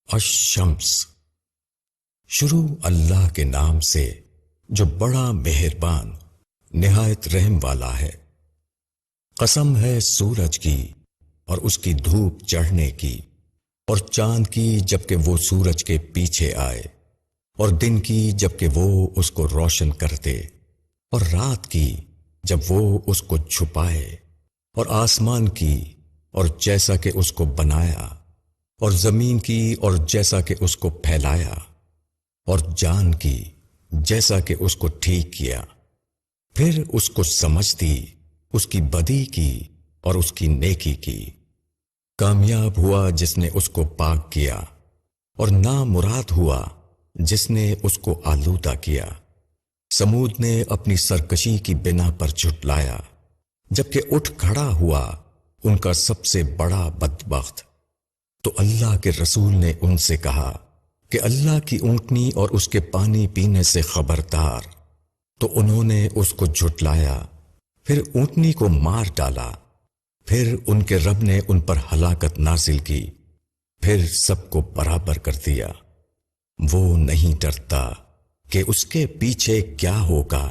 الشمس۔ شروع اللہ کے نام سے جو بڑا مہربان نہایت رحم والا ہے۔ قسم ہے سورج کی اور اس کی دھوپ چڑھنے کی، اور چاند کی جبکہ وہ سورج کے پیچھے آئے، اور دن کی جبکہ وہ اس کو روشن کر دے، اور رات کی جب وہ اس کو چھپائے، اور آسمان کی اور جیسا کہ اس کو بنایا، اور زمین کی اور جیسا کہ اس کو پھیلایا، اور جان کی جیسا کہ اس کو ٹھیک کیا، پھر اس کو سمجھ دی، اس کی بدی کی اور اس کی نیکی کی۔ کامیاب ہوا جس نے اس کو پاک کیا، اور نامراد ہوا جس نے اس کو آلودہ کیا۔ سمود نے اپنی سرکشی کی بنا پر جھٹلایا، جبکہ اٹھ کھڑا ہوا ان کا سب سے بڑا بدبخت۔ تو اللہ کے رسول نے ان سے کہا کہ اللہ کی اونٹنی اور اس کے پانی پینے سے خبردار۔ تو انہوں نے اس کو جھٹلایا، پھر اونٹنی کو مار ڈالا، پھر ان کے رب نے ان پر ہلاکت نازل کی، پھر سب کو برابر کر دیا۔ وہ نہیں ڈرتا کہ اس کے پیچھے کیا ہوگا۔